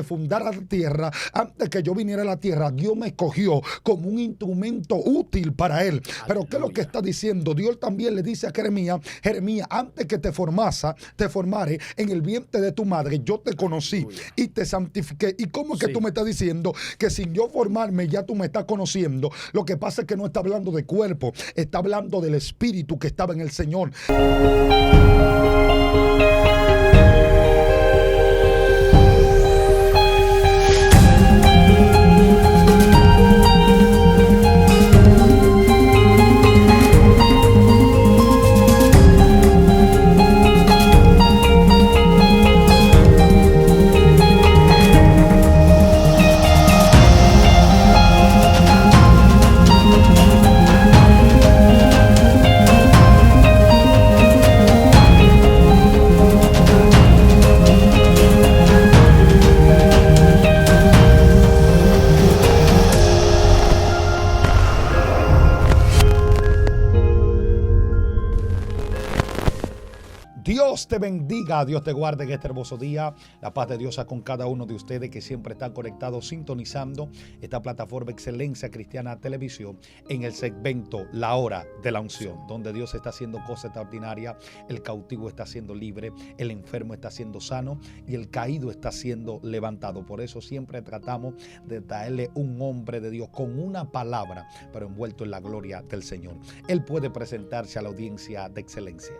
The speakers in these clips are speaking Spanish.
fundara la tierra, antes que yo viniera a la tierra, Dios me escogió como un instrumento útil para él. Pero ¿qué es lo que está diciendo? Dios también le dice a Jeremías: Jeremías, antes que te formare en el vientre de tu madre, yo te conocí y te santifiqué. ¿Y cómo es que tú me estás diciendo que sin yo formarme ya tú me estás conociendo? Lo que pasa es que no está hablando de cuerpo, está hablando del espíritu que estaba en el Señor. Dios te bendiga, Dios te guarde en este hermoso día. La paz de Dios sea con cada uno de ustedes que siempre están conectados, sintonizando esta plataforma Excelencia Cristiana Televisión en el segmento La Hora de la Unción, donde Dios está haciendo cosas extraordinarias, el cautivo está siendo libre, el enfermo está siendo sano y el caído está siendo levantado. Por eso siempre tratamos de traerle un hombre de Dios con una palabra, pero envuelto en la gloria del Señor. Él puede presentarse a la audiencia de Excelencia.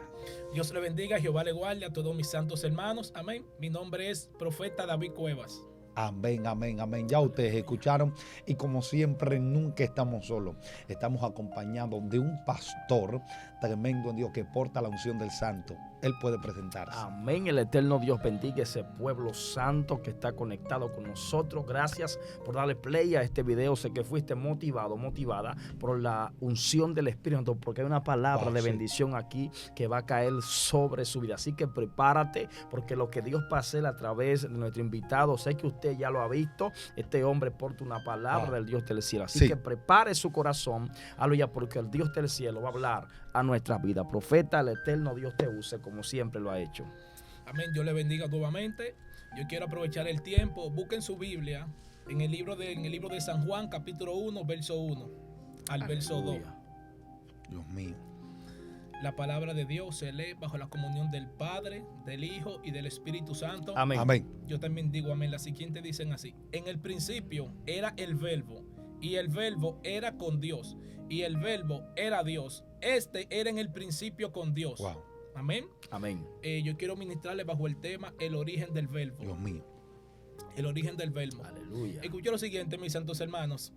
Dios le bendiga, Jehová le guarde a todos mis santos hermanos. Amén. Mi nombre es Profeta David Cuevas. Amén, amén, amén. Ya ustedes escucharon y como siempre nunca estamos solos. Estamos acompañados de un pastor tremendo en Dios que porta la unción del santo. Él puede presentarse. Amén. El eterno Dios bendiga ese pueblo santo que está conectado con nosotros. Gracias por darle play a este video. Sé que fuiste motivada por la unción del Espíritu Santo, porque hay una palabra de bendición aquí que va a caer sobre su vida. Así que prepárate, porque lo que Dios va a hacer a través de nuestro invitado, sé que usted ya lo ha visto. Este hombre porta una palabra del Dios del cielo. Así que prepare su corazón, aleluya, porque el Dios del cielo va a hablar a nuestra vida. Profeta, el eterno Dios te use como siempre lo ha hecho. Amén. Dios le bendiga nuevamente. Yo quiero aprovechar el tiempo. Busquen su Biblia en el libro de San Juan, capítulo 1, verso 1 al verso 2. Dios mío. La palabra de Dios se lee bajo la comunión del Padre, del Hijo y del Espíritu Santo. Amén. Amén. Yo también digo amén. Las siguientes dicen así: en el principio era el Verbo, y el Verbo era con Dios, y el Verbo era Dios. Este era en el principio con Dios. Wow. Amén. Amén. Yo quiero ministrarle bajo el tema el origen del Verbo. Dios mío. El origen del Verbo. Aleluya. Escucho lo siguiente, mis santos hermanos.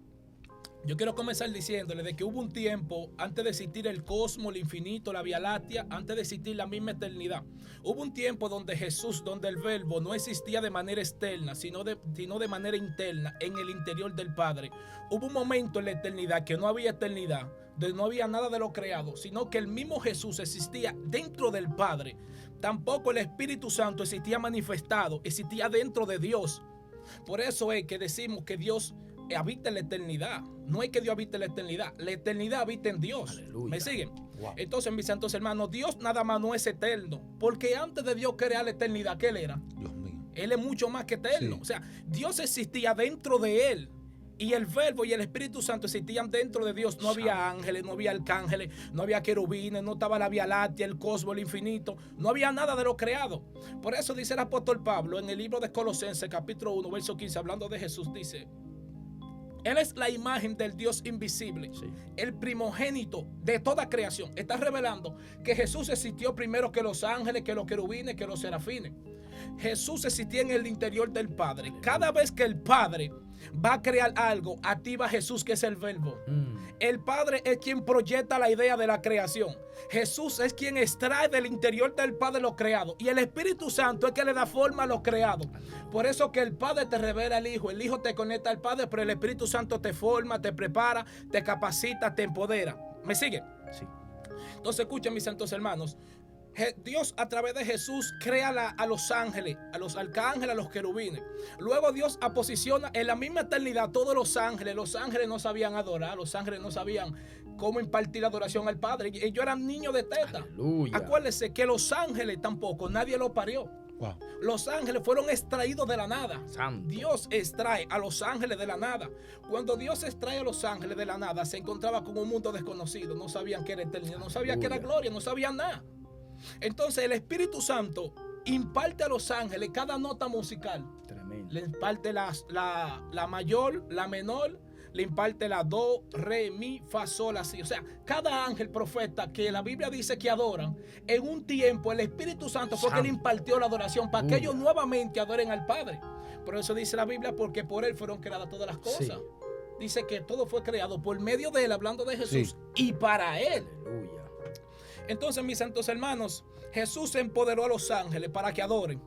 Yo quiero comenzar diciéndole de que hubo un tiempo antes de existir el cosmos, el infinito, la Vía Láctea, antes de existir la misma eternidad. Hubo un tiempo donde Jesús, donde el Verbo no existía de manera externa, sino de manera interna, en el interior del Padre. Hubo un momento en la eternidad que no había eternidad, donde no había nada de lo creado, sino que el mismo Jesús existía dentro del Padre. Tampoco el Espíritu Santo existía manifestado, existía dentro de Dios. Por eso es que decimos que Dios habita en la eternidad. No es que Dios habita en la eternidad habita en Dios. Aleluya. ¿Me siguen? Wow. Entonces, mis santos hermanos, Dios nada más no es eterno, porque antes de Dios crear la eternidad, ¿qué Él era? Dios mío. Él es mucho más que eterno. Sí. O sea, Dios existía dentro de Él. Y el Verbo y el Espíritu Santo existían dentro de Dios. No había ángeles, no había arcángeles, no había querubines, no estaba la Vía Láctea, el cosmos, el infinito. No había nada de lo creado. Por eso dice el apóstol Pablo en el libro de Colosenses, capítulo 1, verso 15, hablando de Jesús, dice: Él es la imagen del Dios invisible, el primogénito de toda creación. Está revelando que Jesús existió primero que los ángeles, que los querubines, que los serafines. Jesús existía en el interior del Padre. Cada vez que el Padre va a crear algo, activa a Jesús, que es el Verbo. El Padre es quien proyecta la idea de la creación. Jesús es quien extrae del interior del Padre lo creado. Y el Espíritu Santo es que le da forma a lo creado. Por eso que el Padre te revela al Hijo. El Hijo te conecta al Padre, pero el Espíritu Santo te forma, te prepara, te capacita, te empodera. ¿Me sigue? Sí. Entonces escuchen, mis santos hermanos. Dios a través de Jesús crea a los ángeles, a los arcángeles, a los querubines. Luego Dios posiciona en la misma eternidad todos los ángeles. Los ángeles no sabían adorar, los ángeles no sabían cómo impartir adoración al Padre. Ellos eran niños de teta. Aleluya. Acuérdense que los ángeles tampoco, nadie los parió. Wow. Los ángeles fueron extraídos de la nada. Santo. Dios extrae a los ángeles de la nada. Cuando Dios extrae a los ángeles de la nada, se encontraba con un mundo desconocido. No sabían qué era eternidad, no sabían qué era gloria, no sabían nada. Entonces el Espíritu Santo imparte a los ángeles cada nota musical. Tremendo. Le imparte la mayor, la menor, le imparte la do, re, mi, fa, sol, así. O sea, cada ángel profeta que la Biblia dice que adoran, en un tiempo el Espíritu Santo fue que le impartió la adoración para que ellos nuevamente adoren al Padre. Por eso dice la Biblia, porque por Él fueron creadas todas las cosas. Sí. Dice que todo fue creado por medio de Él, hablando de Jesús, Sí. y para Él. Aleluya. Entonces, mis santos hermanos, Jesús empoderó a los ángeles para que adoren,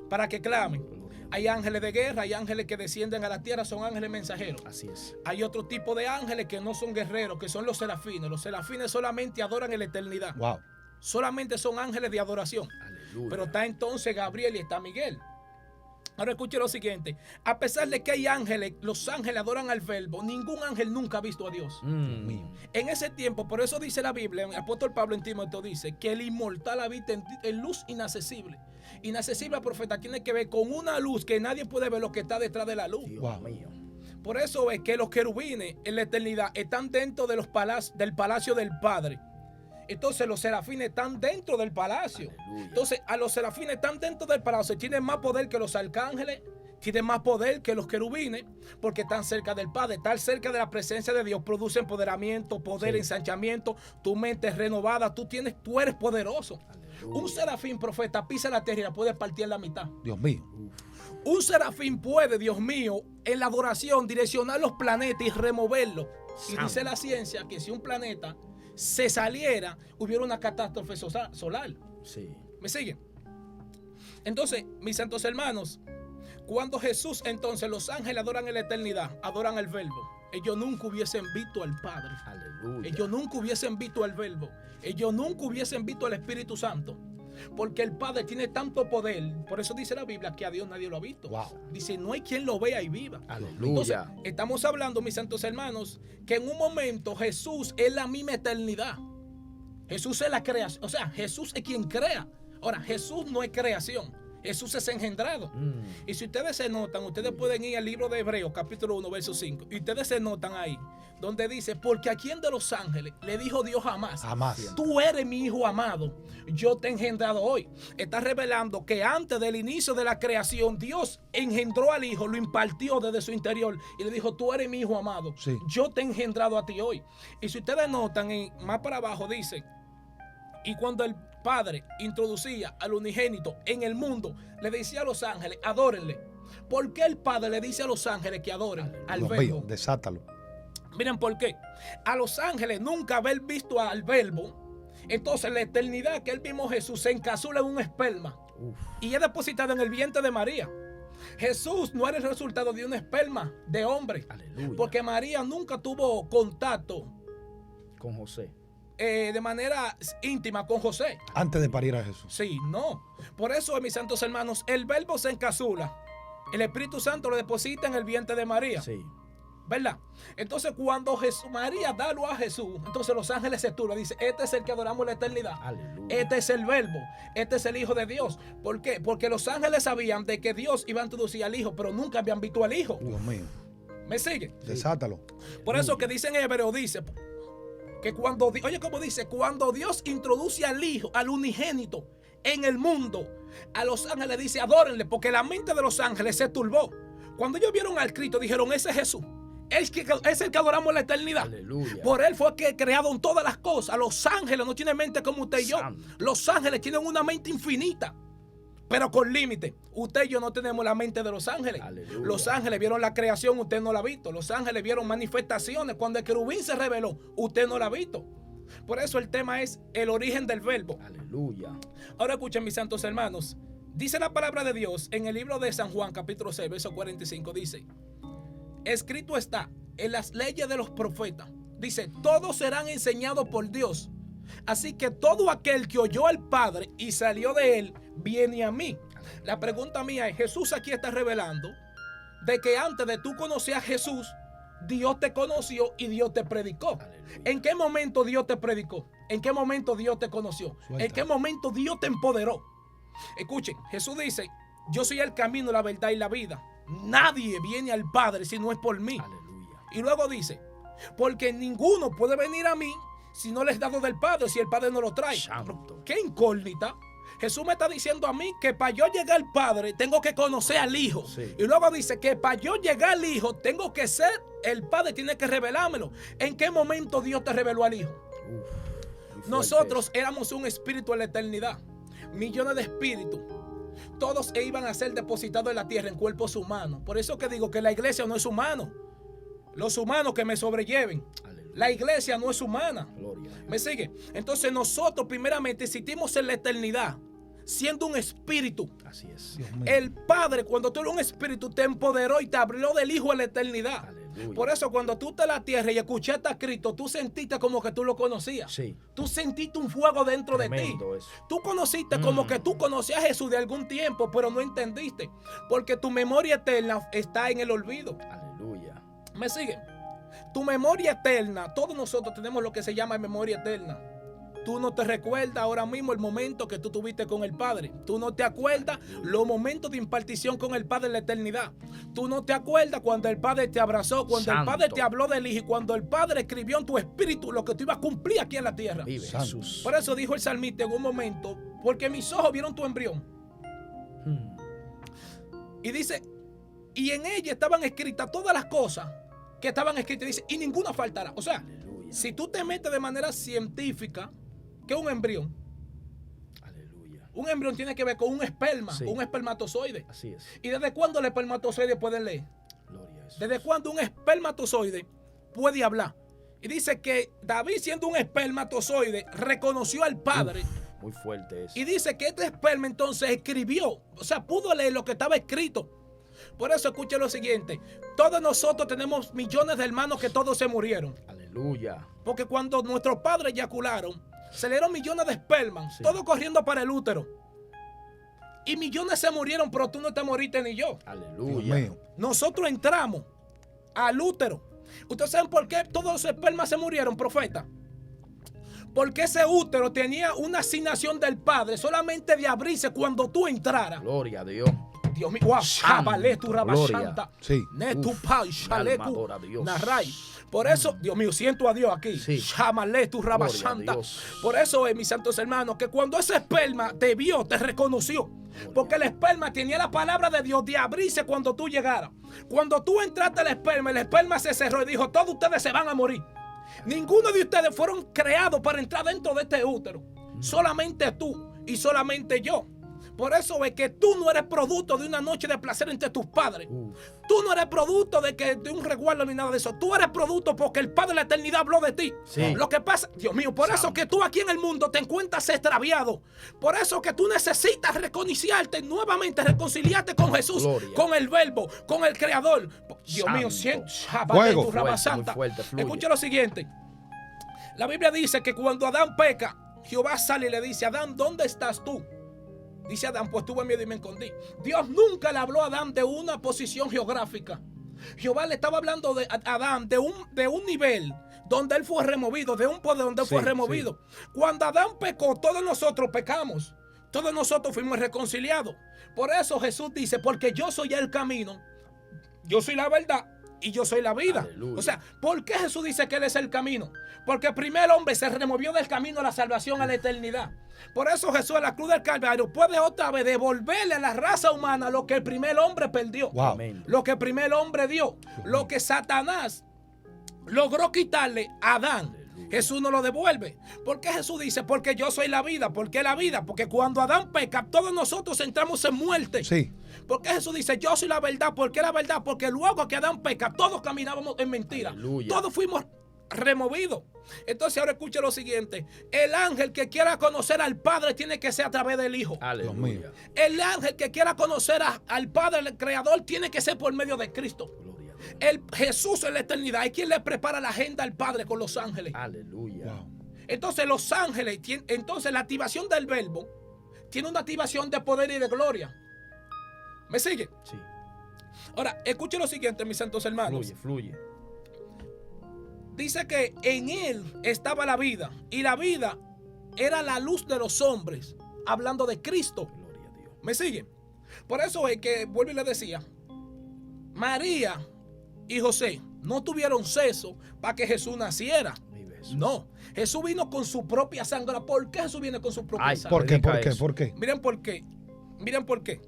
para que clamen. Hay ángeles de guerra, hay ángeles que descienden a la tierra, son ángeles mensajeros. Así es. Hay otro tipo de ángeles que no son guerreros, que son los serafines. Los serafines solamente adoran en la eternidad. Wow. Solamente son ángeles de adoración. Aleluya. Pero está entonces Gabriel y está Miguel. Ahora escuche lo siguiente. A pesar de que hay ángeles, los ángeles adoran al Verbo, ningún ángel nunca ha visto a Dios. Mío. En ese tiempo, por eso dice la Biblia, el apóstol Pablo en Timoteo dice que el inmortal habita en luz inaccesible. Inaccesible, profeta, tiene que ver con una luz que nadie puede ver lo que está detrás de la luz. Dios Wow. mío. Por eso es que los querubines en la eternidad están dentro de del palacio del Padre. Entonces los serafines están dentro del palacio. Aleluya. Entonces a los serafines están dentro del palacio. Tienen más poder que los arcángeles. Tienen más poder que los querubines. Porque están cerca del Padre. Estar cerca de la presencia de Dios produce empoderamiento, poder, Sí. ensanchamiento. Tu mente es renovada. Tú eres poderoso. Aleluya. Un serafín, profeta, pisa la tierra y la puede partir en la mitad. Dios mío. Un serafín puede, Dios mío, en la adoración direccionar los planetas y removerlos. Y Santo. dice la ciencia que si un planeta se saliera, hubiera una catástrofe solar. Sí. ¿Me siguen? Entonces, mis santos hermanos, cuando Jesús, entonces los ángeles adoran en la eternidad, adoran al Verbo. Ellos nunca hubiesen visto al Padre. Aleluya. Ellos nunca hubiesen visto al Verbo. Ellos nunca hubiesen visto al Espíritu Santo. Porque el Padre tiene tanto poder. Por eso dice la Biblia que a Dios nadie lo ha visto. Wow. Dice, no hay quien lo vea y viva. Aleluya. Entonces, estamos hablando, mis santos hermanos, que en un momento Jesús es la misma eternidad. Jesús es la creación. O sea, Jesús es quien crea. Ahora, Jesús no es creación. Jesús es engendrado. Y si ustedes se notan, ustedes pueden ir al libro de Hebreos, capítulo 1, verso 5. Y ustedes se notan ahí, donde dice, porque a quién de los ángeles le dijo Dios jamás. Jamás. Tú eres mi hijo amado, yo te he engendrado hoy. Está revelando que antes del inicio de la creación, Dios engendró al hijo, lo impartió desde su interior y le dijo, tú eres mi hijo amado, Sí. yo te he engendrado a ti hoy. Y si ustedes notan, más para abajo dice, y cuando el Padre introducía al unigénito en el mundo, le decía a los ángeles, adórenle. ¿Por qué el Padre le dice a los ángeles que adoren al Dios Verbo? mío. Desátalo. Miren por qué. A los ángeles nunca haber visto al Verbo. Entonces la eternidad que él mismo Jesús se encapsula en un esperma Uf. y es depositado en el vientre de María. Jesús no era el resultado de un esperma de hombre. Aleluya. Porque María nunca tuvo contacto Con José. de manera íntima con José. Antes de parir a Jesús. Sí, no. Por eso, mis santos hermanos, el Verbo se encapsula. El Espíritu Santo lo deposita en el vientre de María. Sí. ¿Verdad? Entonces cuando María da luz a Jesús, entonces los ángeles se turban, dice, este es el que adoramos en la eternidad. Aleluya. Este es el Verbo, este es el Hijo de Dios. ¿Por qué? Porque los ángeles sabían de que Dios iba a introducir al Hijo, pero nunca habían visto al Hijo. Dios mío. ¿Me sigue? Desátalo. Por eso que dice en Hebreo, dice que cuando, oye como dice, cuando Dios introduce al Hijo, al unigénito en el mundo, a los ángeles dice, adórenle, porque la mente de los ángeles se turbó. Cuando ellos vieron al Cristo, dijeron, ese es Jesús. Es el que adoramos en la eternidad. Aleluya. Por él fue que crearon todas las cosas. Los ángeles no tienen mente como usted y yo. Santo. Los ángeles tienen una mente infinita, pero con límite. Usted y yo no tenemos la mente de los ángeles. Aleluya. Los ángeles vieron la creación, usted no la ha visto. Los ángeles vieron manifestaciones. Cuando el querubín se reveló, usted no la ha visto. Por eso el tema es el origen del Verbo. Aleluya. Ahora escuchen, mis santos hermanos. Dice la palabra de Dios en el libro de San Juan, capítulo 6, verso 45. Dice, escrito está en las leyes de los profetas. Dice, todos serán enseñados por Dios. Así que todo aquel que oyó al Padre y salió de él, viene a mí. La pregunta mía es, Jesús aquí está revelando de que antes de tú conocer a Jesús, Dios te conoció y Dios te predicó. Aleluya. ¿En qué momento Dios te predicó? ¿En qué momento Dios te conoció? Suelta. ¿En qué momento Dios te empoderó? Escuchen, Jesús dice, yo soy el camino, la verdad y la vida. Nadie viene al Padre si no es por mí. Aleluya. Y luego dice, porque ninguno puede venir a mí si no les he dado del Padre, si el Padre no lo trae. Santo. ¿Qué incógnita? Jesús me está diciendo a mí que para yo llegar al Padre tengo que conocer al Hijo. Sí. Y luego dice que para yo llegar al Hijo tengo que ser, el Padre tiene que revelármelo. ¿En qué momento Dios te reveló al Hijo? Muy fuerte Nosotros eso. éramos un espíritu en la eternidad. Millones de espíritus. Todos iban a ser depositados en la tierra en cuerpos humanos. Por eso que digo que la iglesia no es humano. Los humanos que me sobrelleven. Aleluya. La iglesia no es humana. Gloria a Dios. ¿Me sigue? Entonces nosotros primeramente existimos en la eternidad, siendo un espíritu. Así es. Dios mío. El Padre, cuando tú eres un espíritu, te empoderó y te abrió del Hijo en la eternidad. Aleluya. Por eso cuando tú te la tierra y escuchaste a Cristo, tú sentiste como que tú lo conocías. Sí. Tú sentiste un fuego dentro de ti. Tremendo eso. Tú conociste como que tú conocías a Jesús de algún tiempo, pero no entendiste. Porque tu memoria eterna está en el olvido. Aleluya. ¿Me siguen? Tu memoria eterna, todos nosotros tenemos lo que se llama memoria eterna. Tú no te recuerdas ahora mismo el momento que tú tuviste con el Padre. Tú no te acuerdas los momentos de impartición con el Padre en la eternidad. Tú no te acuerdas cuando el Padre te abrazó, cuando el Santo. Padre te habló del Hijo y cuando el Padre escribió en tu espíritu lo que tú ibas a cumplir aquí en la tierra. Vive Santo. Jesús. Por eso dijo el salmista en un momento, porque mis ojos vieron tu embrión. Mm. Y dice, y en ella estaban escritas todas las cosas que estaban escritas. Dice, y ninguna faltará. O sea, Aleluya. si tú te metes de manera científica, ¿qué es un embrión? Aleluya. Un embrión tiene que ver con un esperma, Sí. un espermatozoide. Así es. ¿Y desde cuándo el espermatozoide puede leer? Gloria a Jesús. ¿Desde cuándo un espermatozoide puede hablar? Y dice que David, siendo un espermatozoide, reconoció al Padre. Muy fuerte eso. Y dice que este esperma entonces escribió, o sea, pudo leer lo que estaba escrito. Por eso escuche lo siguiente, todos nosotros tenemos millones de hermanos que todos se murieron. Aleluya. Porque cuando nuestros padres eyacularon, se le dieron millones de espermas, Sí. todos corriendo para el útero. Y millones se murieron, pero tú no te moriste ni yo. Dios Aleluya. mío. Nosotros entramos al útero. ¿Ustedes saben por qué todos los espermas se murieron, profeta? Porque ese útero tenía una asignación del Padre solamente de abrirse cuando tú entraras. Gloria a Dios. Dios mío, wow, Santo, Jabale, tu rabashanta. Sí. Netu Uf, pai, mi shaleku, alma adora a Dios. narray. Por eso, Dios mío, siento a Dios aquí. Sí. Shamale, tu Gloria a rabashanta. Dios. Por eso, mis santos hermanos, que cuando ese esperma te vio, te reconoció. Porque el esperma tenía la palabra de Dios de abrirse cuando tú llegaras. Cuando tú entraste al esperma, el esperma se cerró y dijo, todos ustedes se van a morir. Ninguno de ustedes fueron creados para entrar dentro de este útero. Solamente tú y solamente yo. Por eso es que tú no eres producto de una noche de placer entre tus padres. Uf. Tú no eres producto de un resguardo ni nada de eso. Tú eres producto porque el Padre de la eternidad habló de ti. Sí. Lo que pasa, Dios mío, por eso Santo. que tú aquí en el mundo te encuentras extraviado. Por eso que tú necesitas reconciliarte nuevamente, reconciliarte con Jesús, Gloria. con el Verbo, con el Creador. Dios mío, Santo. Fuego. tu rama Fuerte, santa. muy fuerte, fluye. Escucha lo siguiente. La Biblia dice que cuando Adán peca, Jehová sale y le dice, Adán, ¿dónde estás tú? Dice Adán, pues tuve miedo y me escondí. Dios nunca le habló a Adán de una posición geográfica. Jehová le estaba hablando a Adán de un nivel donde él fue removido, de un poder donde él fue Sí, removido. Cuando Adán pecó, todos nosotros pecamos. Todos nosotros fuimos reconciliados. Por eso Jesús dice, porque yo soy el camino, yo soy la verdad y yo soy la vida. Aleluya. O sea, ¿por qué Jesús dice que Él es el camino? Porque el primer hombre se removió del camino a la salvación, a la eternidad. Por eso Jesús a la cruz del Calvario puede otra vez devolverle a la raza humana lo que el primer hombre perdió. Wow. Amén. Lo que el primer hombre dio. Lo que Satanás logró quitarle a Adán. Aleluya. Jesús no lo devuelve. ¿Por qué Jesús dice? Porque yo soy la vida. ¿Por qué la vida? Porque cuando Adán peca, todos nosotros entramos en muerte. Sí. ¿Por qué Jesús dice yo soy la verdad? ¿Por qué la verdad? Porque luego que Adán peca, todos caminábamos en mentira. Aleluya. Todos fuimos removidos. Entonces ahora escuche lo siguiente. El ángel que quiera conocer al Padre tiene que ser a través del Hijo. Aleluya. El ángel que quiera conocer al Padre, el Creador, tiene que ser por medio de Cristo. Gloria a Dios. El Jesús en la eternidad es quien le prepara la agenda al Padre con los ángeles. Aleluya. Wow. Entonces los ángeles, entonces la activación del verbo tiene una activación de poder y de gloria. ¿Me sigue? Sí. Ahora, escuche lo siguiente, mis santos hermanos. Fluye, fluye. Dice que en él estaba la vida y la vida era la luz de los hombres, hablando de Cristo. Gloria a ¿Me siguen? Por eso es que, vuelvo y le decía, María y José no tuvieron sexo para que Jesús naciera. No, Jesús vino con su propia sangre. ¿Por qué Jesús viene con su propia sangre? ¿Por qué? ¿Por qué? ¿Por qué? Miren por qué. Miren por qué.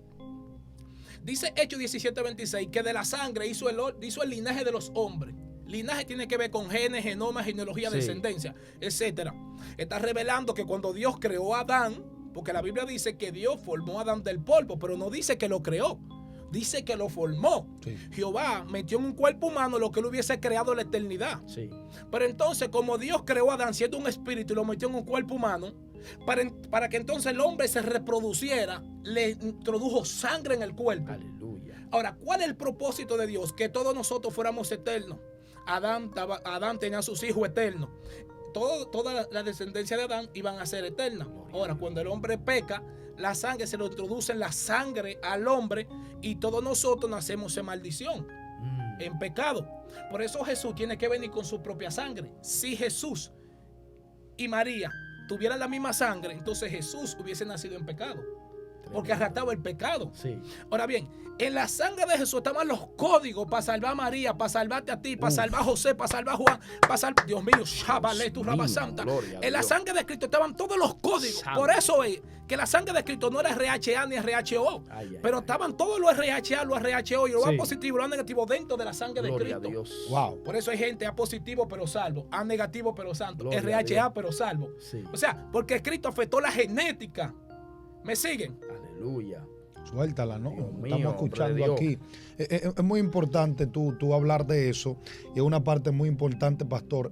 Dice Hechos 17:26 que de la sangre hizo el linaje de los hombres. Linaje tiene que ver con genes, genoma, genealogía, descendencia, etcétera. Está revelando que cuando Dios creó a Adán, porque la Biblia dice que Dios formó a Adán del polvo, pero no dice que lo creó. Dice que lo formó. Sí. Jehová metió en un cuerpo humano lo que él hubiese creado en la eternidad. Sí. Pero entonces, como Dios creó a Adán siendo un espíritu y lo metió en un cuerpo humano, para que entonces el hombre se reproduciera, le introdujo sangre en el cuerpo. Aleluya. Ahora, ¿cuál es el propósito de Dios? Que todos nosotros fuéramos eternos. Adán tenía sus hijos eternos. Toda la descendencia de Adán iban a ser eternas. Ahora, cuando el hombre peca, la sangre se lo introduce en la sangre al hombre y todos nosotros nacemos en maldición, en pecado. Por eso Jesús tiene que venir con su propia sangre. Si Jesús y María tuvieran la misma sangre, entonces Jesús hubiese nacido en pecado, porque arrastraba el pecado. Sí. Ahora bien, en la sangre de Jesús estaban los códigos para salvar a María, para salvarte a ti, para salvar a José, para salvar a Juan, para salvar, Dios mío, Shabale, tu Raba Santa. En la sangre de Cristo estaban todos los códigos. Sangre. Por eso es que la sangre de Cristo no era RHA ni RHO, pero estaban todos los RHA, los RHO y los A positivo y los A negativo dentro de la sangre de Cristo. Wow. Por eso hay gente A positivo pero salvo, A negativo pero santo, Gloria RHA pero salvo. Sí. O sea, porque Cristo afectó la genética. ¿Me siguen? Aleluya. Suéltala, ¿no? Estamos escuchando aquí. Es muy importante tú hablar de eso. Y es una parte muy importante, pastor.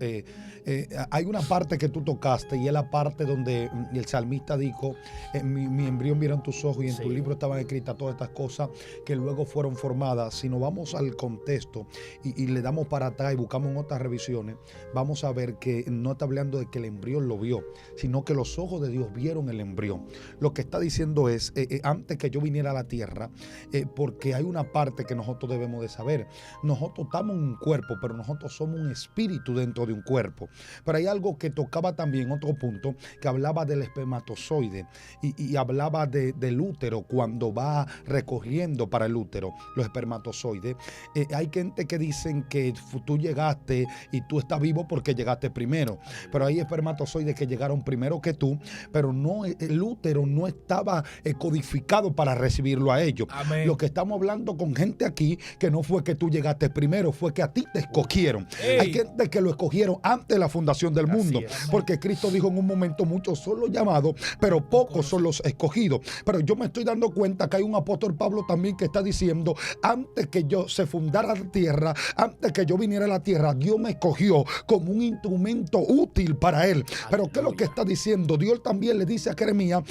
Hay una parte que tú tocaste y es la parte donde el salmista dijo, mi embrión vieron tus ojos y en tu libro estaban escritas todas estas cosas que luego fueron formadas. Si nos vamos al contexto y le damos para atrás y buscamos en otras revisiones, vamos a ver que no está hablando de que el embrión lo vio, sino que los ojos de Dios vieron el embrión. Lo que está diciendo es, antes que yo viniera a la tierra, porque hay una parte que nosotros debemos de saber. Nosotros estamos en un cuerpo, pero nosotros somos un espíritu dentro de un cuerpo. Pero hay algo que tocaba también, otro punto, que hablaba del espermatozoide y hablaba del útero cuando va recogiendo para el útero los espermatozoides. Hay gente que dicen que tú llegaste y tú estás vivo porque llegaste primero, pero hay espermatozoides que llegaron primero que tú, pero no, el útero no estaba codificado para recibirlo a ellos. Amén. Lo que estamos hablando con gente aquí, que no fue que tú llegaste primero, fue que a ti te escogieron. Hay gente que lo escogieron antes de la fundación del mundo, porque Cristo dijo en un momento, muchos son los llamados, pero pocos son los escogidos. Pero yo me estoy dando cuenta que hay un apóstol Pablo también que está diciendo, antes que yo se fundara la tierra, antes que yo viniera a la tierra, Dios me escogió como un instrumento útil para él. Pero ¿qué es lo que está diciendo? Dios también le dice a Jeremías,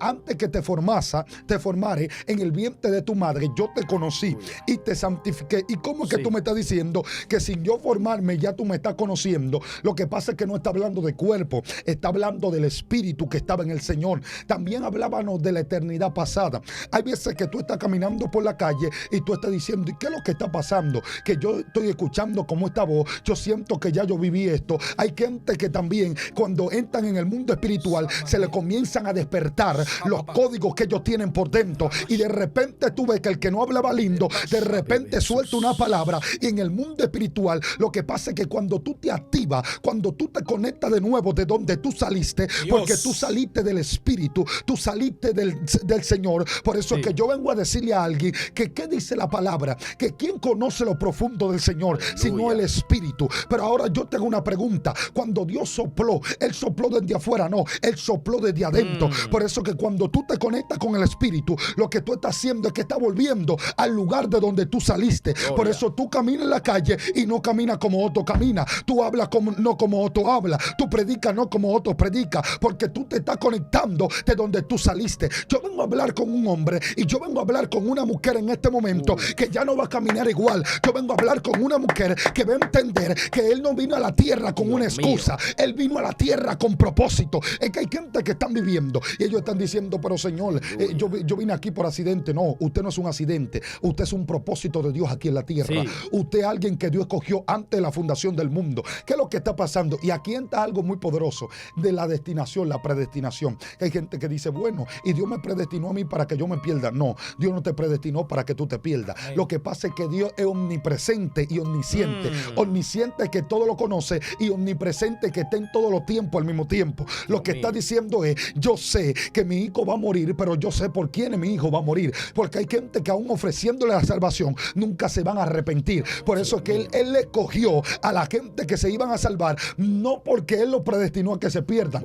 antes que te formare en el vientre de tu madre, yo te conocí y te santifiqué. ¿Y cómo es que tú me estás diciendo que sin yo formarme ya tú me estás conociendo? Lo que pasa es que no está hablando de cuerpo, está hablando del espíritu que estaba en el Señor. También hablábamos de la eternidad pasada. Hay veces que tú estás caminando por la calle y tú estás diciendo, ¿y qué es lo que está pasando? Que yo estoy escuchando como esta voz, yo siento que ya yo viví esto. Hay gente que también cuando entran en el mundo espiritual se le comienzan a despertar los códigos que ellos tienen por dentro y de repente tú ves que el que no hablaba lindo de repente suelta una palabra. Y en el mundo espiritual lo que pasa es que cuando tú te activas, cuando tú te conectas de nuevo de donde tú saliste, porque tú saliste del espíritu, tú saliste del Señor. Por eso es que yo vengo a decirle a alguien que ¿qué dice la palabra? Que ¿quién conoce lo profundo del Señor? Sino el espíritu. Pero ahora yo tengo una pregunta. Cuando Dios sopló, Él sopló desde afuera, no, Él sopló desde adentro. Por eso que cuando tú te conectas con el espíritu, lo que tú estás haciendo es que estás volviendo al lugar de donde tú saliste. Por eso tú caminas en la calle y no caminas como otro camina. Tú hablas no como otro habla. Tú predicas no como otro predica. Porque tú te estás conectando de donde tú saliste. Yo vengo a hablar con un hombre y yo vengo a hablar con una mujer en este momento que ya no va a caminar igual. Yo vengo a hablar con una mujer que va a entender que él no vino a la tierra con una excusa. Él vino a la tierra con propósito. Es que hay gente que están viviendo y ellos están diciendo, pero Señor, yo vine viene aquí por accidente. No, usted no es un accidente. Usted es un propósito de Dios aquí en la tierra. Sí. Usted es alguien que Dios escogió antes de la fundación del mundo. ¿Qué es lo que está pasando? Y aquí entra algo muy poderoso de la destinación, la predestinación. Hay gente que dice, bueno, y Dios me predestinó a mí para que yo me pierda. No, Dios no te predestinó para que tú te pierdas. Lo que pasa es que Dios es omnipresente y omnisciente. Omnisciente que todo lo conoce y omnipresente que está en todos los tiempos al mismo tiempo. Lo que está diciendo es, yo sé que mi hijo va a morir, pero yo sé por quién mi hijo va a morir. Porque hay gente que aún ofreciéndole la salvación, nunca se van a arrepentir. Por eso es que él escogió a la gente que se iban a salvar, no porque Él lo predestinó a que se pierdan,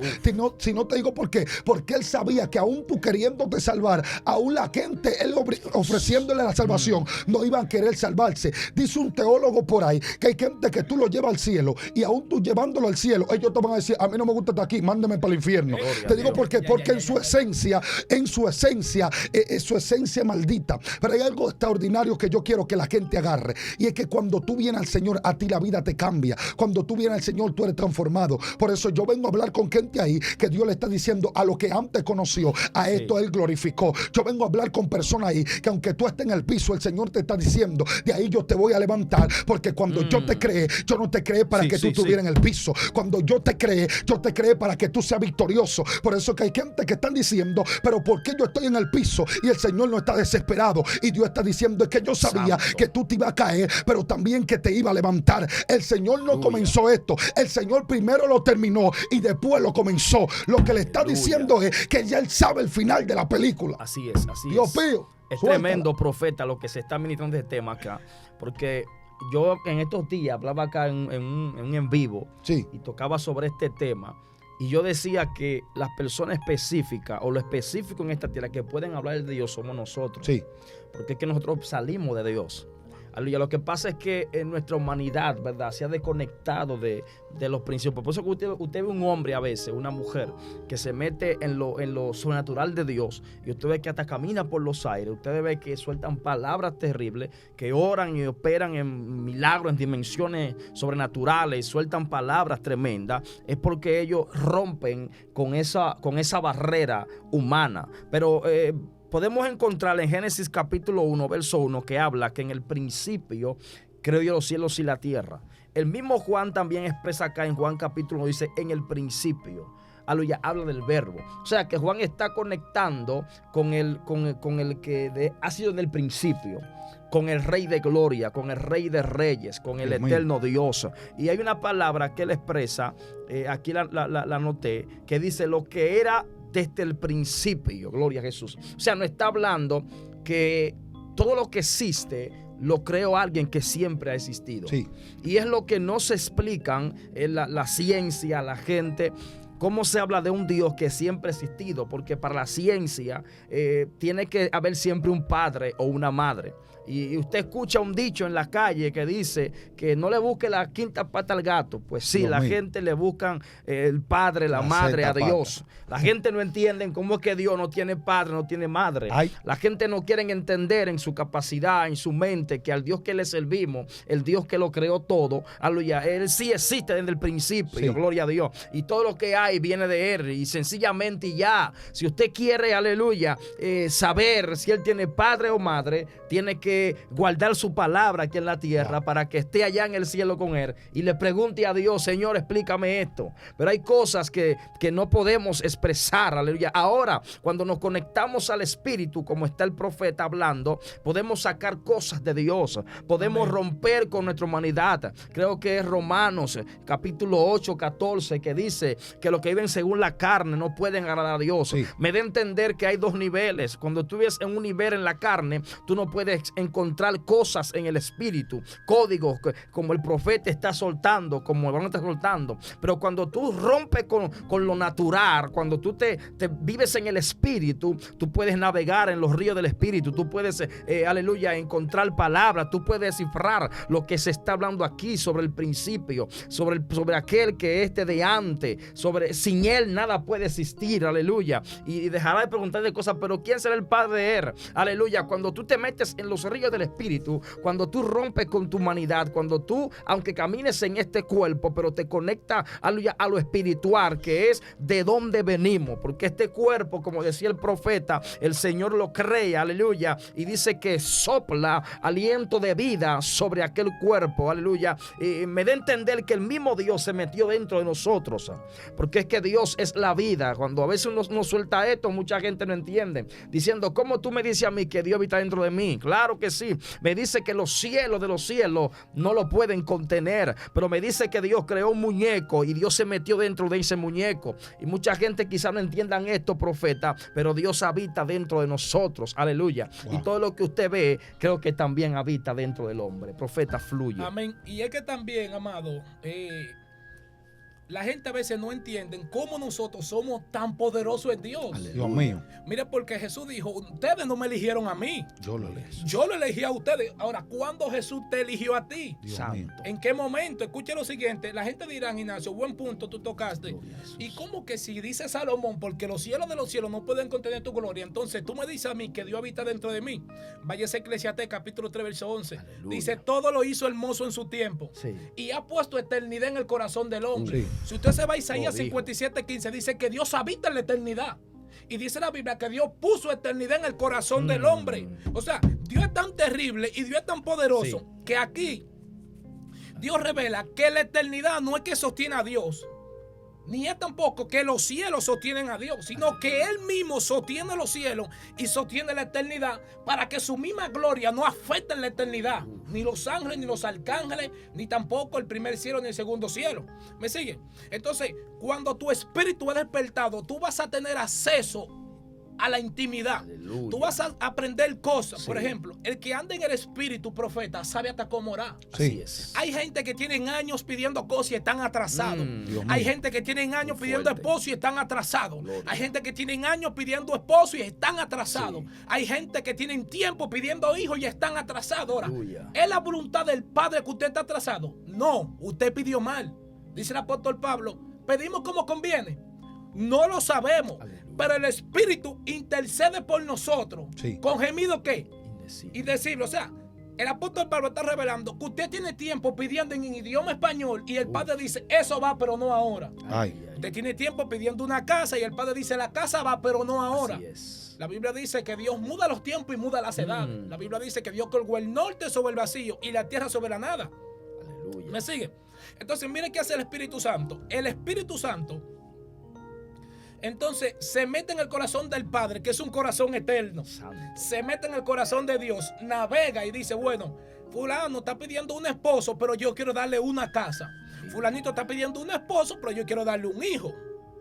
sino te digo por qué. Porque Él sabía que aún tú queriéndote salvar, aún la gente, Él ofreciéndole la salvación, no iban a querer salvarse. Dice un teólogo por ahí que hay gente que tú lo llevas al cielo y aún tú llevándolo al cielo, ellos te van a decir, a mí no me gusta estar aquí, mándame para el infierno. Te digo por qué, porque en su esencia, su esencia maldita. Pero hay algo extraordinario que yo quiero que la gente agarre, y es que cuando tú vienes al Señor, a ti la vida te cambia. Cuando tú vienes al Señor, tú eres transformado. Por eso yo vengo a hablar con gente ahí que Dios le está diciendo, a lo que antes conoció, a esto Él glorificó. Yo vengo a hablar con personas ahí que aunque tú estés en el piso, el Señor te está diciendo, de ahí yo te voy a levantar, porque cuando yo te creé, yo no te creé para que tú estuvieras en el piso. Cuando yo te creé para que tú seas victorioso. Por eso que hay gente que están diciendo, pero ¿por qué yo estoy en el piso? Y el Señor no está desesperado, y Dios está diciendo, es que yo sabía que tú te ibas a caer, pero también que te iba a levantar. El Señor no comenzó esto, el Señor primero lo terminó y después lo comenzó. Lo que le está diciendo es que ya Él sabe el final de la película. Así es, así Dios es. mío, Es suéltala. tremendo, profeta, lo que se está ministrando de este tema acá, porque yo en estos días hablaba acá en un en vivo, Sí. y tocaba sobre este tema, y yo decía que las personas específicas o lo específico en esta tierra que pueden hablar de Dios somos nosotros. Sí. Porque es que nosotros salimos de Dios. Aleluya. Lo que pasa es que en nuestra humanidad, ¿verdad?, se ha desconectado de los principios. Por eso que usted ve un hombre a veces, una mujer, que se mete en lo sobrenatural de Dios, y usted ve que hasta camina por los aires, usted ve que sueltan palabras terribles, que oran y operan en milagros, en dimensiones sobrenaturales, y sueltan palabras tremendas, es porque ellos rompen con esa barrera humana. Pero podemos encontrar en Génesis capítulo 1, verso 1, que habla que en el principio creó Dios los cielos y la tierra. El mismo Juan también expresa acá en Juan capítulo 1, dice, en el principio. Aleluya, habla del verbo. O sea que Juan está conectando con el que ha sido en el principio, con el Rey de Gloria, con el Rey de Reyes, con el eterno Dios. Y hay una palabra que él expresa, aquí la anoté, que dice lo que era desde el principio. Gloria a Jesús. O sea, no está hablando que todo lo que existe lo creó alguien que siempre ha existido. Sí. Y es lo que no se explican en la ciencia, la gente. ¿Cómo se habla de un Dios que siempre ha existido? Porque para la ciencia tiene que haber siempre un padre o una madre. Y usted escucha un dicho en la calle que dice que no le busque la quinta pata al gato. Pues sí, Dios la mío. gente le buscan el padre, la madre a Dios. La gente no entiende cómo es que Dios no tiene padre, no tiene madre. Ay. La gente no quiere entender en su capacidad, en su mente, que al Dios que le servimos, el Dios que lo creó todo, aleluya, Él sí existe desde el principio, Sí. gloria a Dios. Y todo lo que hay viene de Él. Y sencillamente ya, si usted quiere, aleluya, saber si Él tiene padre o madre, tiene que guardar su palabra aquí en la tierra para que esté allá en el cielo con Él y le pregunte a Dios, Señor, explícame esto. Pero hay cosas que no podemos expresar, aleluya. Ahora, cuando nos conectamos al Espíritu, como está el profeta hablando, podemos sacar cosas de Dios, podemos romper con nuestra humanidad. Creo que es Romanos capítulo 8, 14, que dice que los que viven según la carne no pueden agradar a Dios. Sí. Me da a entender que hay dos niveles. Cuando tú vives en un nivel en la carne, tú no puedes encontrar cosas en el Espíritu, códigos como el profeta está soltando, como el varón está soltando. Pero cuando tú rompes con lo natural, cuando tú te vives en el Espíritu, tú puedes navegar en los ríos del Espíritu, tú puedes, aleluya, encontrar palabras, tú puedes descifrar lo que se está hablando aquí sobre el principio, sobre aquel que es de antes, sin Él nada puede existir, aleluya. Y dejará de preguntarte cosas, pero ¿quién será el Padre de Él? Aleluya. Cuando tú te metes en los ríos victoria del Espíritu, cuando tú rompes con tu humanidad, cuando tú, aunque camines en este cuerpo, pero te conectas a lo espiritual, que es de dónde venimos, porque este cuerpo, como decía el profeta, el Señor lo crea, aleluya, y dice que sopla aliento de vida sobre aquel cuerpo, aleluya. Y me da a entender que el mismo Dios se metió dentro de nosotros, porque es que Dios es la vida. Cuando a veces uno suelta esto, mucha gente no entiende, diciendo, ¿cómo tú me dices a mí que Dios habita dentro de mí? Claro que sí, me dice que los cielos de los cielos no lo pueden contener, pero me dice que Dios creó un muñeco y Dios se metió dentro de ese muñeco, y mucha gente quizá no entiendan esto, profeta, pero Dios habita dentro de nosotros, aleluya. Wow. Y todo lo que usted ve, creo que también habita dentro del hombre. Profeta, fluye. Amén. Y es que también, amado, la gente a veces no entiende cómo nosotros somos tan poderosos en Dios. Aleluya. Dios mío. Mira, porque Jesús dijo, ustedes no me eligieron a mí. Yo lo elegí. Yo lo elegí a ustedes. Ahora, ¿cuándo Jesús te eligió a ti? Dios mío. ¿En qué momento? Escuche lo siguiente. La gente dirá, Ignacio, buen punto tú tocaste. Y como que si dice Salomón, porque los cielos de los cielos no pueden contener tu gloria, entonces tú me dices a mí que Dios habita dentro de mí. Váyase a Eclesiastés capítulo 3, verso 11. Aleluya. Dice, todo lo hizo hermoso en su tiempo. Sí. Y ha puesto eternidad en el corazón del hombre. Sí. Si usted se va a Isaías 57:15, dice que Dios habita en la eternidad. Y dice la Biblia que Dios puso eternidad en el corazón del hombre. O sea, Dios es tan terrible y Dios es tan poderoso que aquí Dios revela que la eternidad no es que sostiene a Dios, ni es tampoco que los cielos sostienen a Dios, sino que Él mismo sostiene los cielos y sostiene la eternidad para que su misma gloria no afecte en la eternidad. Ni los ángeles, ni los arcángeles, ni tampoco el primer cielo, ni el segundo cielo. ¿Me sigue? Entonces, cuando tu espíritu es despertado, tú vas a tener acceso a la intimidad. Aleluya. Tú vas a aprender cosas. Sí. Por ejemplo, el que anda en el espíritu, profeta, sabe hasta cómo orar. Sí. Así es. Hay gente que tienen años pidiendo cosas y están atrasados. Hay gente que tienen años pidiendo esposo y están atrasados. Hay gente que tienen años pidiendo esposo y están atrasados. Sí. Hay gente que tienen tiempo pidiendo hijos y están atrasados. Ahora, ¿es la voluntad del Padre que usted está atrasado? No, usted pidió mal. Dice el apóstol Pablo, pedimos como conviene. No lo sabemos. Aleluya. Pero el Espíritu intercede por nosotros. Sí. ¿Con gemido qué? Indecible. O sea, el apóstol Pablo está revelando que usted tiene tiempo pidiendo en idioma español y el Padre dice, eso va, pero no ahora. Usted tiene tiempo pidiendo una casa y el Padre dice, la casa va, pero no ahora. Así es. La Biblia dice que Dios muda los tiempos y muda las edades. La Biblia dice que Dios colgó el norte sobre el vacío y la tierra sobre la nada. Aleluya. ¿Me sigue? Entonces, mire qué hace el Espíritu Santo. El Espíritu Santo entonces se mete en el corazón del Padre, que es un corazón eterno. Santo. Se mete en el corazón de Dios, navega y dice, bueno, fulano está pidiendo un esposo, pero yo quiero darle una casa. Fulanito está pidiendo un esposo, pero yo quiero darle un hijo.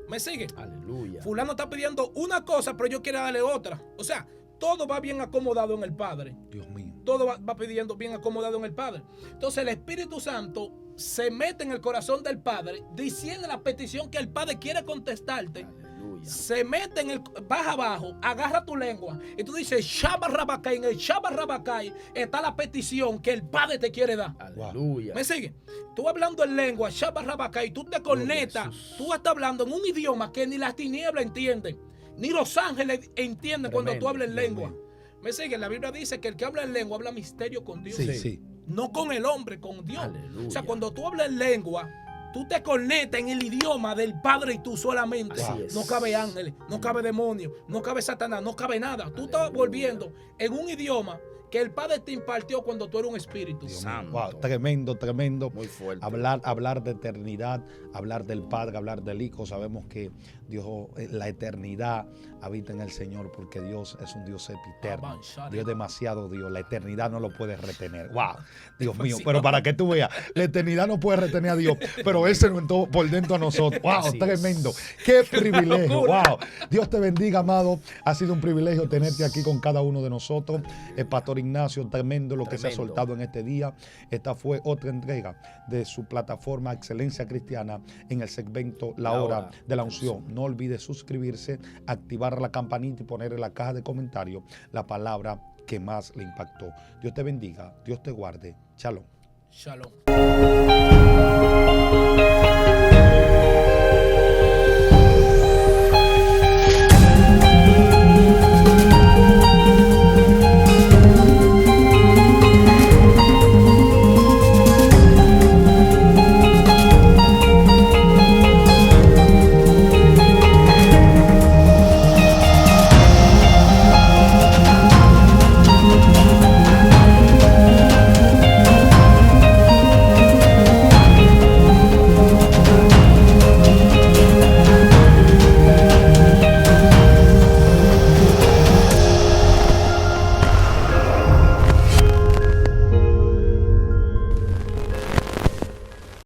¿Me sigue? Aleluya. Fulano está pidiendo una cosa, pero yo quiero darle otra. O sea, todo va bien acomodado en el Padre. Dios mío. Todo va pidiendo bien acomodado en el Padre. Entonces el Espíritu Santo se mete en el corazón del Padre, diciendo la petición que el Padre quiere contestarte. Se mete en el, baja abajo, agarra tu lengua y tú dices Shabbat Rabakai. En el Shabbat Rabakai está la petición que el Padre te quiere dar. Aleluya. ¿Me sigue? Tú hablando en lengua, Shabbat Rabakai, tú te conectas, tú estás hablando en un idioma que ni las tinieblas entienden, ni los ángeles entienden. Tremendo, cuando tú hablas en lengua. ¿Me sigue? La Biblia dice que el que habla en lengua habla misterio con Dios. Sí. No con el hombre, con Dios. Aleluya. O sea, cuando tú hablas en lengua, tú te conectas en el idioma del Padre y tú solamente. No cabe ángeles, no cabe demonio, no cabe Satanás, no cabe nada. Aleluya. Tú estás volviendo en un idioma que el Padre te impartió cuando tú eres un espíritu. Wow, tremendo, tremendo. Muy fuerte. Hablar de eternidad, hablar del Padre, hablar del Hijo. Sabemos que Dios, la eternidad habita en el Señor porque Dios es un Dios eterno. Dios es demasiado Dios. La eternidad no lo puede retener. Wow, Dios mío. Pero para que tú veas, la eternidad no puede retener a Dios, pero Él se nos entró por dentro a nosotros. Wow, tremendo. Qué privilegio. Wow. Dios te bendiga, amado. Ha sido un privilegio tenerte aquí con cada uno de nosotros. El pastor Ignacio, tremendo lo que se ha soltado en este día. Esta fue otra entrega de su plataforma Excelencia Cristiana en el segmento La Hora de la Unción. No olvide suscribirse, activar la campanita y poner en la caja de comentarios la palabra que más le impactó. Dios te bendiga, Dios te guarde. Shalom. Shalom.